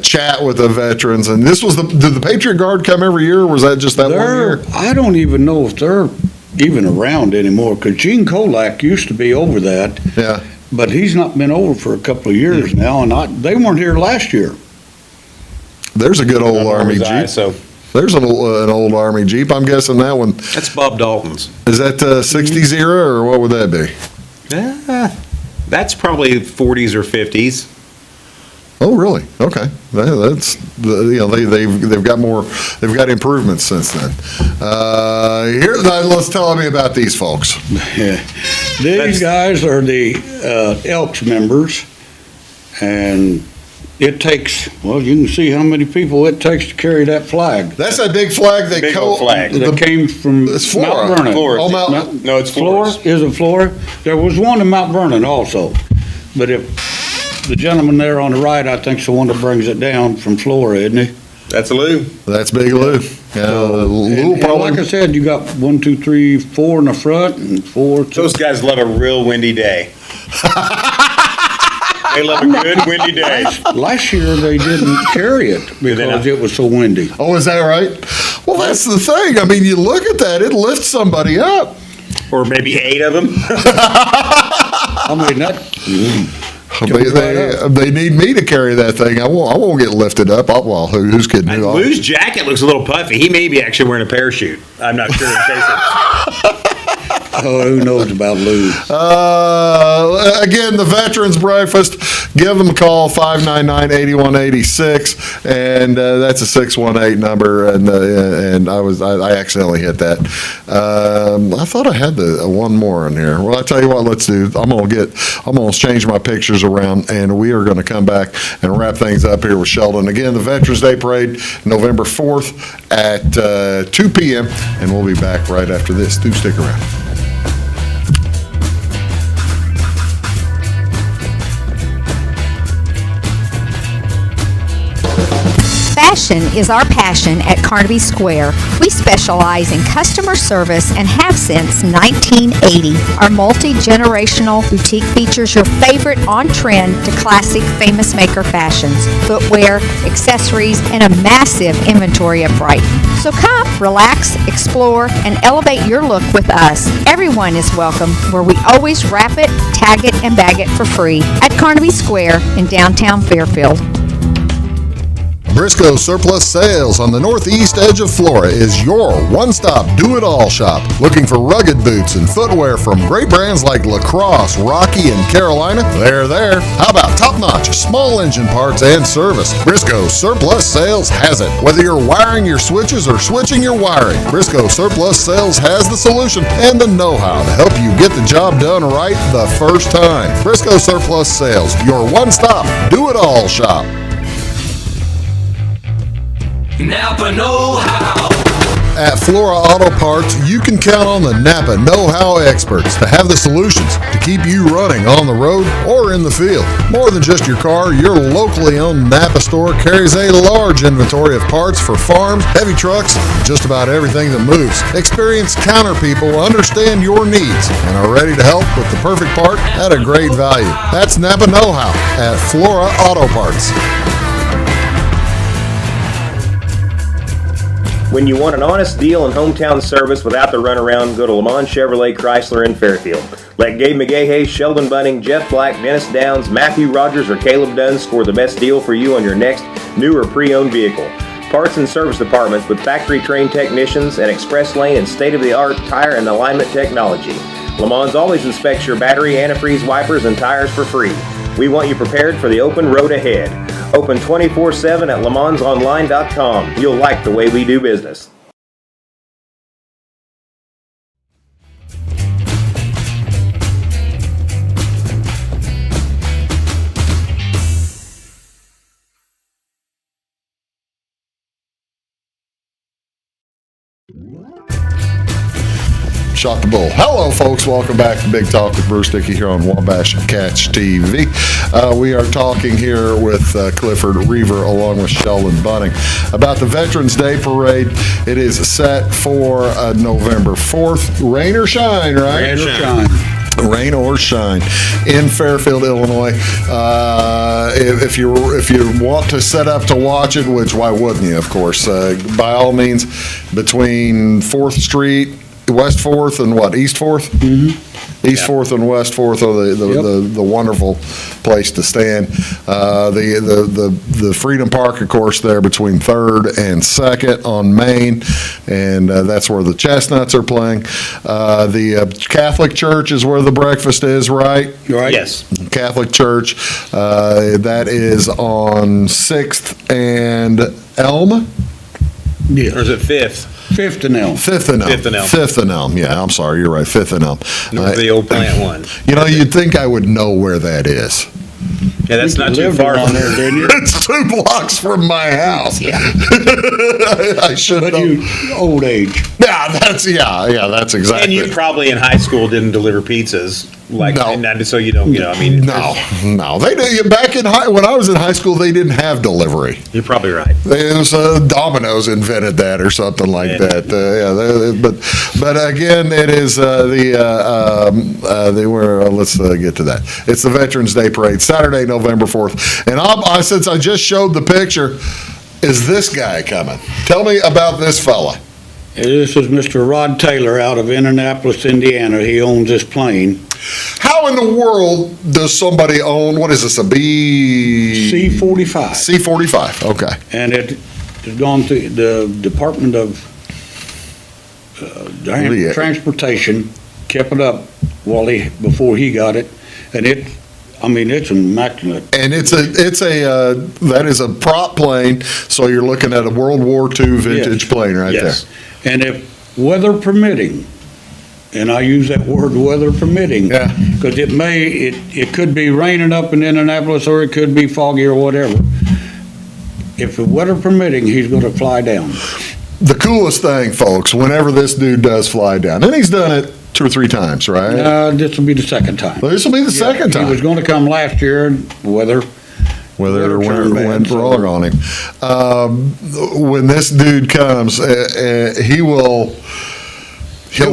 chat with the veterans. And this was did the Patriot Guard come every year, or was that just that 1 year? I don't even know if they're even around anymore, because Gene Kolak used to be over that. Yeah. But he's not been over for a couple of years now, and they weren't here last year. There's a good old Army His eye, Jeep. So There's an old Army Jeep. I'm guessing that one. that's Bob Dalton's. Is that 60s era, or what would that be? That's probably 40s or 50s. Oh, really? Okay. That's they've got more. They've got improvements since then. Let's tell me about these folks. These guys are the Elks members, and it takes, well, you can see how many people it takes to carry that flag. That's that big flag they Big old flag. That came from It's Flora. Mount Vernon. Flora. Oh, Mount- No, it's Flora? Flora. Is it Flora? There was one in Mount Vernon also, but if the gentleman there on the right, I think, is the one that brings it down from Flora, isn't he? That's Lou. That's Big Lou. Yeah, Lou And probably. like I said, you got 1, 2, 3, 4 in the front and 4. Those guys love a real windy day. They love a good windy day. Last year, they didn't carry it they not? because it was so windy. Oh, is that right? Well, that's the thing. I mean, you look at that; it lifts somebody up. Or maybe 8 of them. I mean, that. They need me to carry that thing. I won't get lifted up. Who's kidding? Lou's jacket looks a little puffy. He may be actually wearing a parachute. I'm not sure in case Oh, who knows about Lou? Again, the Veterans Breakfast. Give them a call, 599-8186, and that's a 618 number. And I accidentally hit that. I thought I had one more in here. Well, I tell you what, let's do. I'm gonna change my pictures around, and we are gonna come back and wrap things up here with Sheldon. Again, the Veterans Day Parade, November 4th at 2 p.m., and we'll be back right after this. Do stick around. Fashion is our passion at Carnaby Square. We specialize in customer service and have since 1980. Our multi-generational boutique features your favorite on-trend to classic famous maker fashions, footwear, accessories, and a massive inventory of bright. So come, relax, explore, and elevate your look with us. Everyone is welcome, where we always wrap it, tag it, and bag it for free at Carnaby Square in downtown Fairfield. Briscoe Surplus Sales on the northeast edge of Flora is your one-stop do-it-all shop. Looking for rugged boots and footwear from great brands like Lacrosse, Rocky, and Carolina? They're there. How about top-notch small engine parts and service? Briscoe Surplus Sales has it. Whether you're wiring your switches or switching your wiring, Briscoe Surplus Sales has the solution and the know-how to help you get the job done right the first time. Briscoe Surplus Sales, your one-stop do-it-all shop. Napa know-how. At Flora Auto Parts, you can count on the Napa know-how experts to have the solutions to keep you running on the road or in the field. More than just your car, your locally owned Napa store carries a large inventory of parts for farms, heavy trucks, and just about everything that moves. Experienced counter people understand your needs and are ready to help with the perfect part at a great value. That's Napa know-how at Flora Auto Parts. When you want an honest deal and hometown service without the runaround, go to Le Mans Chevrolet Chrysler in Fairfield. Let Gabe McGahey, Sheldon Bunting, Jeff Black, Dennis Downs, Matthew Rogers, or Caleb Dunn score the best deal for you on your next new or pre-owned vehicle. Parts and service departments with factory-trained technicians and express lane and state-of-the-art tire and alignment technology. Le Mans always inspects your battery, antifreeze, wipers, and tires for free. We want you prepared for the open road ahead. Open 24/7 at lemonsonline.com. You'll like the way we do business. Shot the bull. Hello, folks. Welcome back to Big Talk with Bruce Dickey here on Wabash Catch TV. We are talking here with Clifford, Reever, along with Sheldon, Bunting, about the Veterans Day Parade. It is set for November 4th. Rain or shine, right? Rain or shine. Rain or shine in Fairfield, Illinois. If you want to set up to watch it, which why wouldn't you? Of course, by all means, between 4th Street, West 4th, and what, East 4th? Mm-hmm. East 4th and West 4th are the wonderful place to stand. The Freedom Park, of course, there between 3rd and 2nd on Main, and that's where the Chestnuts are playing. The Catholic Church is where the breakfast is, right? Right. Yes. Catholic Church, that is on 6th and Elm? Yeah. Or is it 5th? 5th and Elm. 5th and Elm. 5th and Elm. 5th and Elm, yeah, I'm sorry, you're right, 5th and Elm. North of the old plant one. You know, you'd think I would know where that is. Yeah, that's not too lived far around from there, didn't you? It's 2 blocks from my house. Yeah. I should But know. you, old age. Yeah, that's exactly. And you probably in high school didn't deliver pizzas, like, No. and so you don't, I mean. No, they did. Back when I was in high school, they didn't have delivery. You're probably right. It was Domino's invented that or something like that. But again, it is let's get to that. It's the Veterans Day Parade, Saturday, November 4th, and since I just showed the picture, is this guy coming? Tell me about this fella. This is Mr. Rod Taylor out of Indianapolis, Indiana. He owns this plane. How in the world does somebody own, what is this, a B? C-45. C-45, okay. And it has gone through the Department of Transportation, kept it up before he got it, and it's immaculate. And that is a prop plane, so you're looking at a World War II vintage plane right Yes. And if weather permitting, and I use that word weather permitting, because it could be raining up in Indianapolis or it could be foggy or whatever. If the weather permitting, he's going to fly down. The coolest thing, folks, whenever this dude does fly down, and he's done it 2 or 3 times, right? This will be the second time. Well, this will be the second time. He was going to come last year, and weather went wrong on him. When this dude comes, he'll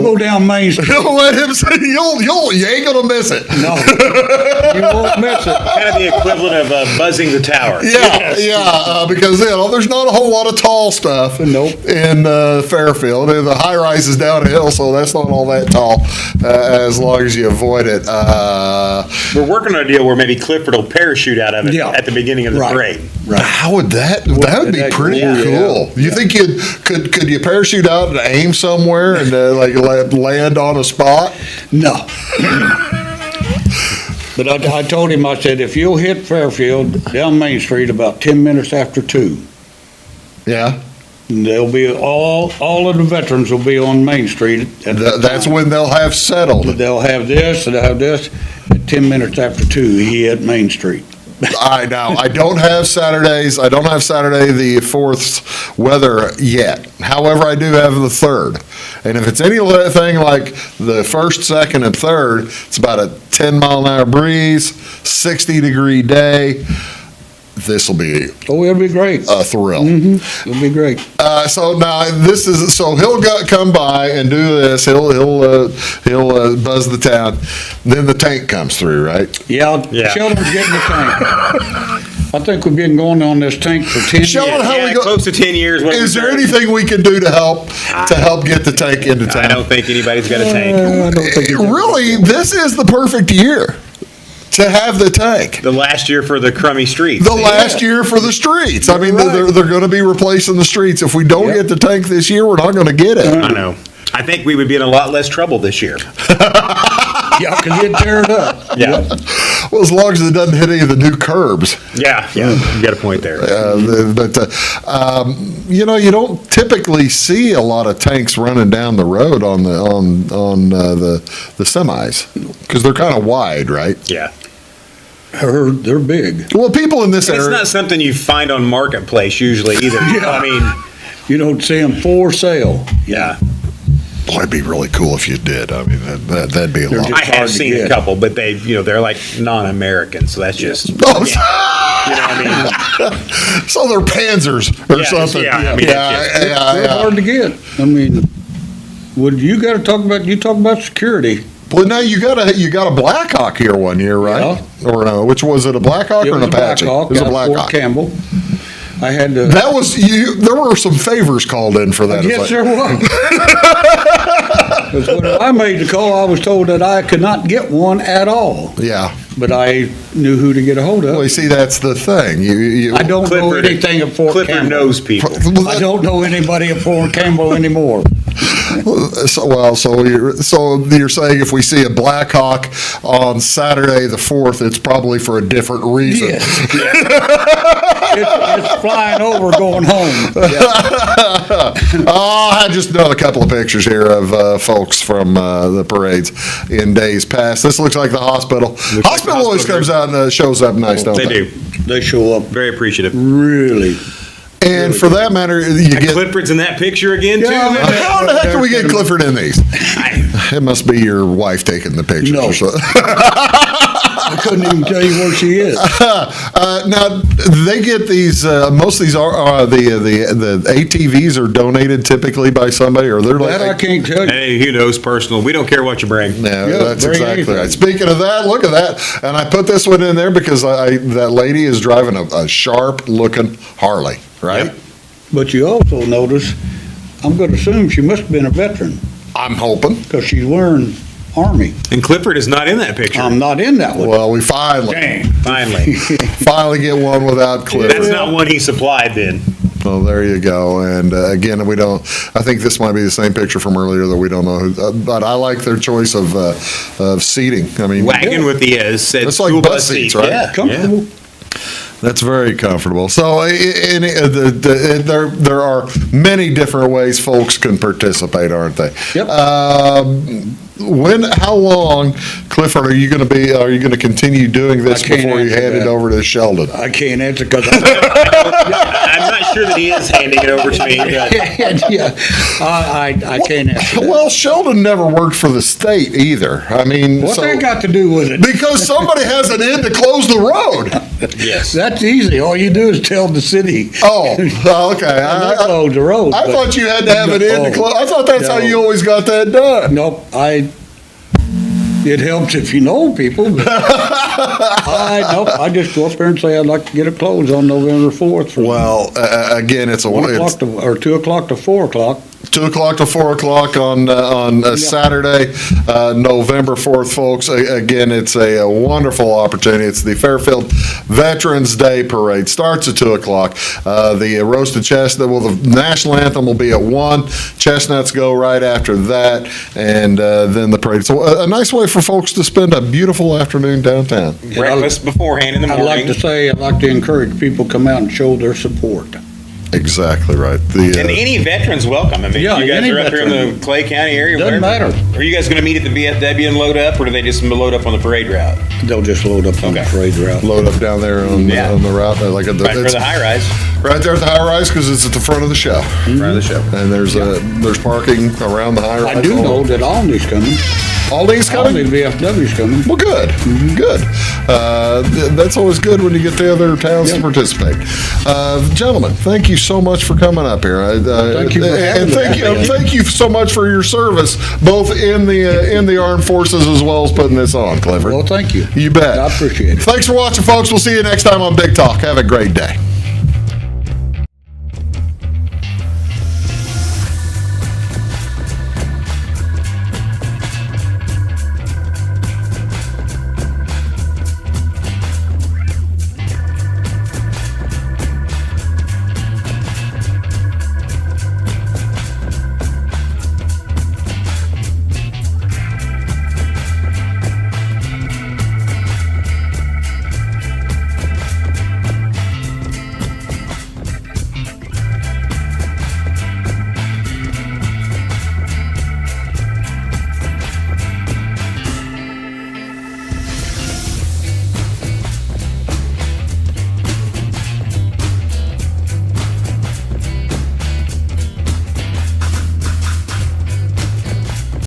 go down Main Street. He'll let him say, you ain't gonna miss it. No, you won't miss it. Kind of the equivalent of buzzing the tower. Because there's not a whole lot of tall stuff in Fairfield. The high rise is down a hill, so that's not all that tall as long as you avoid it. We're working on a deal where maybe Clifford will parachute out of it at the beginning of the parade. Right. How would that would be pretty cool. You think could you parachute out and aim somewhere and land on a spot? No. But I told him, I said, if you'll hit Fairfield down Main Street about 10 minutes after 2. Yeah. They'll be all of the veterans will be on Main Street. That's when they'll have settled. They'll have this and they'll have this. At 10 minutes after 2, he hit Main Street. I don't have Saturdays. I don't have Saturday the 4th weather yet. However, I do have the 3rd. And if it's anything like the 1st, 2nd, and 3rd, it's about a 10-mile-an-hour breeze, 60-degree day. This will be it'll be great. A thrill. Mm-hmm. It'll be great. So now he'll come by and do this. He'll buzz the town. Then the tank comes through, right? Yeah. Sheldon's getting the tank. I think we've been going on this tank for 10 Sheldon, years. Close to 10 years. Is there anything we can do to help get the tank into town? I don't think anybody's got a tank. I don't think really, this is the perfect year to have the tank. The last year for the crummy streets. The last year for the streets. I mean, they're going to be replacing the streets. If we don't get the tank this year, we're not going to get it. I know. I think we would be in a lot less trouble this year. Yeah, because you'd tear it up. Yeah. Well, as long as it doesn't hit any of the new curbs. Yeah, you got a point there. You know, you don't typically see a lot of tanks running down the road on the semis because they're kind of wide, right? Yeah. They're big. Well, people in this And it's area. not something you find on Marketplace usually either. I mean, You don't see them for sale. yeah. Boy, it'd be really cool if you did. I mean, that'd be a lot. I have hard to seen a get. couple, but they're like non-American, so that's just, Oh, you know what I mean? so they're Panzers or Yeah, something. yeah, I mean, They're hard to get. I mean, you got to talk about security. Well, now you got a Blackhawk here one year, right? Or no? Which was it? A Blackhawk It or an was a Apache? Blackhawk, It was a out of Fort Blackhawk. Campbell. I had to. That was you. There were some favors called in for that. Yes, there was. 'Cause when I made the call, I was told that I could not get one at all. Yeah. But I knew who to get a hold of. Well, you see, that's the thing. I don't know Clifford- anything at Fort Clifford Campbell. knows people. I don't know anybody at Fort Campbell anymore. So you're saying if we see a Blackhawk on Saturday the 4th, it's probably for a different reason. Yes. It's flying over going home. Oh, I just done a couple of pictures here of folks from the parades in days past. This looks like the hospital. Hospital always comes out and shows up nice, don't they? They do. They show up Very appreciative. really. And for that matter, you get. Clifford's in that picture again, too? Yeah, How the heck do we get Clifford in these? It must be your wife taking the pictures. No. Or something. I couldn't even tell you where she is. Now they get these. Most of these are the ATVs are donated typically by somebody, or they're like. That I can't tell you. Hey, who knows personal? We don't care what you bring. No, Yeah, that's bring exactly anything. right. Speaking of that, look at that. And I put this one in there because that lady is driving a sharp-looking Harley, right? Yep. But you also notice, I'm going to assume she must have been a veteran I'm hoping. because she's wearing Army. And Clifford is not in that picture. I'm not in that one. Well, we finally Finally. get one without Cliff. That's not one he supplied then. Well, there you go. And again, we don't. I think this might be the same picture from earlier that we don't know who. But I like their choice of seating. I mean, Wagon with the said It's like school bus seats, right? Yeah. Comfortable. That's very comfortable. So there are many different ways folks can participate, aren't they? Yep. How long, Clifford, are you going to continue doing this I can't before you answer hand it that. over to Sheldon? I can't answer because I'm not sure that he is handing it over to me. But I can't answer that. Well, Sheldon never worked for the state either. I mean, What they got to do with it? because somebody has an end to close the road. yes. That's easy. All you do is tell the city. Oh, okay. They close the road. I but- thought you had to have an end to No. close. I thought that's how No. you always got that done. Nope, it helps if you know people, but I just go up there and say I'd like to get it closed on November 4th. From Well, again, it's 1 o'clock or 2 o'clock to 4 o'clock. 2 o'clock to 4 o'clock on Saturday, November 4th, folks. Again, it's a wonderful opportunity. It's the Fairfield Veterans Day Parade. Starts at 2 o'clock. The roasted chestnut, the national anthem will be at 1. Chestnuts go right after that, and then the parade. So a nice way for folks to spend a beautiful afternoon downtown. Breakfast beforehand in the I'd morning. I'd like to encourage people to come out and show their support. Exactly right. And any veterans welcome. I mean, Yeah, you guys any are up here in veteran. the Clay County area. Doesn't whatever. matter. Are you guys going to meet at the VFW and load up, or do they just load up on the parade route? They'll just load up on the parade route. Load up down there on Yeah. the route, like at Right for the high rise. right there at the high rise, because it's at the front of the show. Front of the show. And there's parking around the high rise. I do know that Alney's coming. Alney's coming? Alney VFW's coming. Well, good, good. That's always good when you get the other towns to participate. Gentlemen, thank you so much for coming up here. Thank you for having and me. thank you so much for your service, both in the armed forces as well as putting this on, Clifford. Well, thank you. You bet. I appreciate it. Thanks for watching, folks. We'll see you next time on Big Talk. Have a great day.